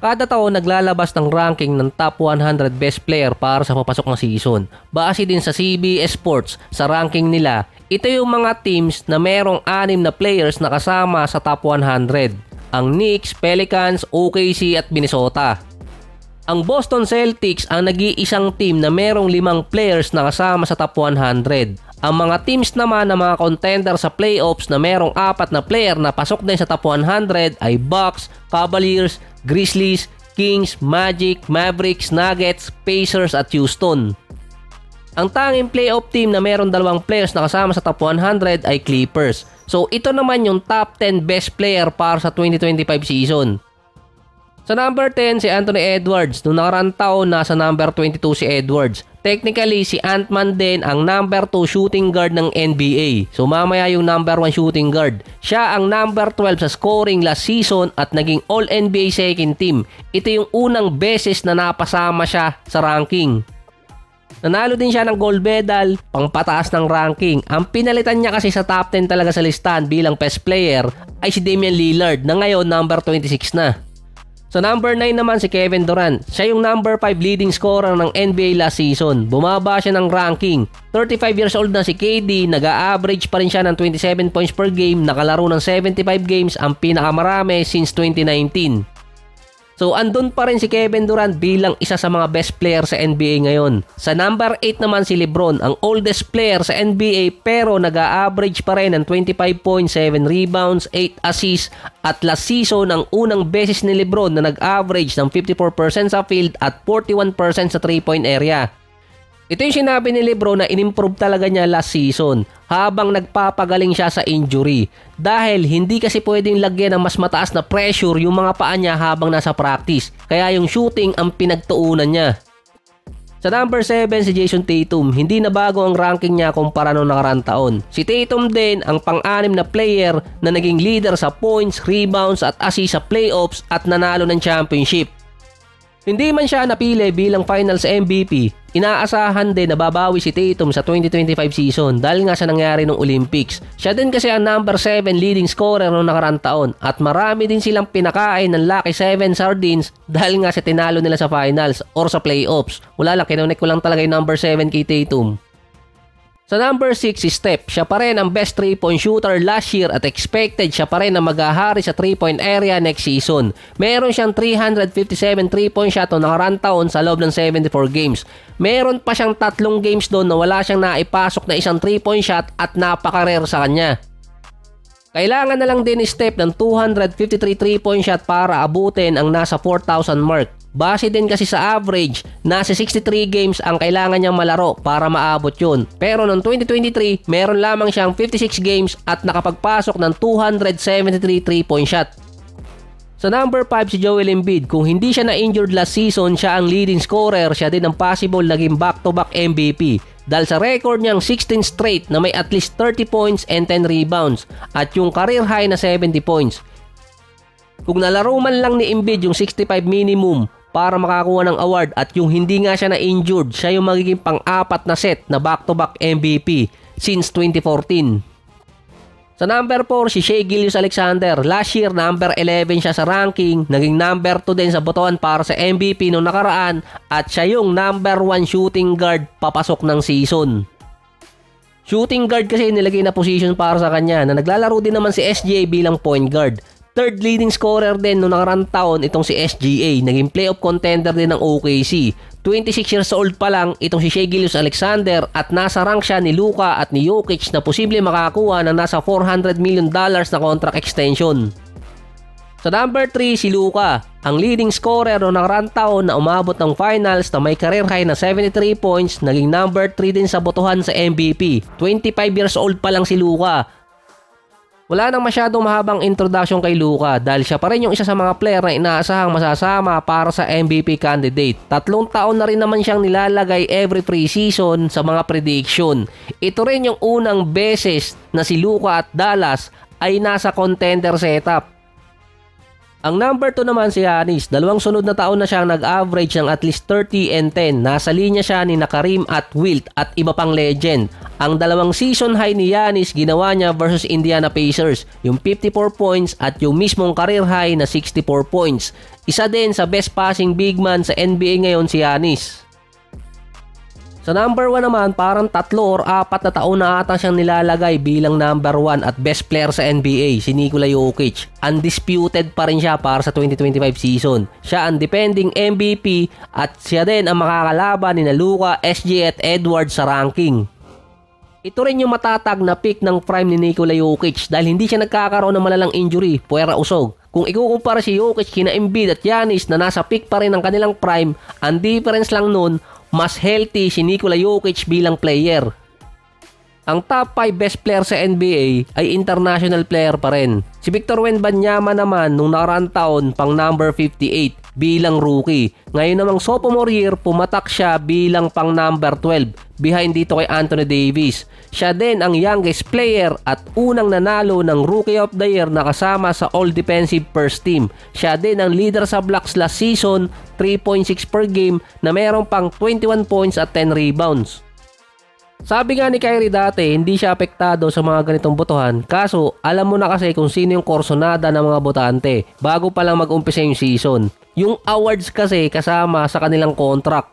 Kada taon naglalabas ng ranking ng top 100 best player para sa papasok na season. Base din sa CBS Sports, sa ranking nila, ito yung mga teams na merong 6 na players na kasama sa top 100. Ang Knicks, Pelicans, OKC at Minnesota. Ang Boston Celtics ang nag-iisang team na merong 5 players na kasama sa top 100. Ang mga teams naman na mga contender sa playoffs na merong 4 na player na pasok din sa top 100 ay Bucks, Cavaliers, Grizzlies, Kings, Magic, Mavericks, Nuggets, Pacers at Houston. Ang tanging playoff team na meron 2 players na kasama sa top 100 ay Clippers. So ito naman yung top 10 best player para sa 2025 season. Sa number 10 si Anthony Edwards. Noong nakaraang taon nasa number 22 si Edwards. Technically si Ant-Man din ang number 2 shooting guard ng NBA. So mamaya yung number 1 shooting guard. Siya ang number 12 sa scoring last season at naging All-NBA second team. Ito yung unang beses na napasama siya sa ranking. Nanalo din siya ng gold medal, pangpataas ng ranking. Ang pinalitan niya kasi sa top 10 talaga sa listahan bilang best player ay si Damian Lillard na ngayon number 26 na. Sa number 9 naman si Kevin Durant. Siya yung number 5 leading scorer ng NBA last season. Bumaba siya ng ranking. 35 years old na si KD, nag-a-average pa rin siya ng 27 points per game, nakalaro ng 75 games, ang pinakamarami since 2019. So andun pa rin si Kevin Durant bilang isa sa mga best player sa NBA ngayon. Sa number 8 naman si LeBron, ang oldest player sa NBA pero nag-a-average pa rin ng 25.7 rebounds, 8 assists at last season ang unang beses ni LeBron na nag-average ng 54% sa field at 41% sa 3-point area. Ito yung sinabi ni LeBron na inimprove talaga niya last season habang nagpapagaling siya sa injury. Dahil hindi kasi pwedeng lagyan ng mas mataas na pressure yung mga paa niya habang nasa practice. Kaya yung shooting ang pinagtuunan niya. Sa number 7 si Jason Tatum, hindi na bago ang ranking niya kumpara noong nakaraang taon. Si Tatum din ang pang-6 na player na naging leader sa points, rebounds at assists sa playoffs at nanalo ng championship. Hindi man siya napili bilang finals MVP, inaasahan din na babawi si Tatum sa 2025 season dahil nga sa nangyari ng Olympics. Siya din kasi ang number 7 leading scorer noong nakaraang taon at marami din silang pinakain ng Lucky 7 sardines dahil nga sa tinalo nila sa finals or sa playoffs. Wala lang, kinunik ko lang talaga yung number 7 kay Tatum. Sa number 6 si Steph, siya pa rin ang best 3-point shooter last year at expected siya pa rin na maghahari sa 3-point area next season. Meron siyang 357 3-point shot noong nakaraang taon sa loob ng 74 games. Meron pa siyang 3 games doon na wala siyang naipasok na isang 3-point shot at napaka-rare sa kanya. Kailangan na lang din ni Steph ng 253 3-point shot para abutin ang nasa 4,000 mark. Base din kasi sa average, nasa 63 games ang kailangan niyang malaro para maabot yun. Pero noong 2023, meron lamang siyang 56 games at nakapagpasok ng 273 3-point shot. Sa number 5 si Joel Embiid, kung hindi siya na-injured last season, siya ang leading scorer, siya din ang possible naging back-to-back MVP. Dahil sa record niyang 16 straight na may at least 30 points and 10 rebounds at yung career high na 70 points. Kung nalaro man lang ni Embiid yung 65 minimum para makakuha ng award at yung hindi nga siya na-injured, siya yung magiging pang-4 na set na back-to-back MVP since 2014. Sa number 4 si Shai Gilgeous-Alexander. Last year number 11 siya sa ranking, naging number 2 din sa botohan para sa MVP noong nakaraan at siya yung number 1 shooting guard papasok ng season. Shooting guard kasi nilagay na position para sa kanya na naglalaro din naman si SGA bilang point guard. Third leading scorer din noong nakaraang taon itong si SGA, naging playoff contender din ng OKC. 26 years old pa lang itong si Shai Gilgeous-Alexander at nasa rank siya ni Luka at ni Jokic na posible makakuha ng nasa $400 million na contract extension. Sa number 3 si Luka, ang leading scorer noong nakaraang taon na umabot ng finals na may career high na 73 points, naging number 3 din sa botohan sa MVP. 25 years old pa lang si Luka. Wala nang masyadong mahabang introduction kay Luka dahil siya pa rin yung isa sa mga player na inaasahang masasama para sa MVP candidate. 3 taon na rin naman siyang nilalagay every preseason sa mga prediction. Ito rin yung unang beses na si Luka at Dallas ay nasa contender setup. Ang number 2 naman si Giannis. 2 sunod na taon na siyang nag-average ng at least 30 and 10. Nasa linya siya ni Kareem at Wilt at iba pang legend. Ang 2 season high ni Giannis ginawa niya versus Indiana Pacers, yung 54 points at yung mismong career high na 64 points. Isa din sa best passing big man sa NBA ngayon si Giannis. Sa number 1 naman, parang 3 or 4 na taon na ata siyang nilalagay bilang number 1 at best player sa NBA, si Nikola Jokic. Undisputed pa rin siya para sa 2025 season. Siya ang defending MVP at siya din ang makakalaban ni Luka, SG at Edwards sa ranking. Ito rin yung matatag na pick ng prime ni Nikola Jokic dahil hindi siya nagkakaroon ng malalang injury, puwera usog. Kung ikukumpara si Jokic kina Embiid at Giannis na nasa peak pa rin ng kanilang prime, ang difference lang nun, mas healthy si Nikola Jokic bilang player. Ang top 5 best player sa NBA ay international player pa rin. Si Victor Wembanyama naman nung nakaraang taon pang number 58 bilang rookie. Ngayon namang sophomore year, pumatak siya bilang pang number 12 behind dito kay Anthony Davis. Siya din ang youngest player at unang nanalo ng Rookie of the Year na kasama sa All-Defensive First Team. Siya din ang leader sa blocks last season, 3.6 per game na meron pang 21 points at 10 rebounds. Sabi nga ni Kyrie dati, hindi siya apektado sa mga ganitong botohan, kaso alam mo na kasi kung sino yung korsonada ng mga botante bago pa lang mag-umpisa yung season. Yung awards kasi kasama sa kanilang contract.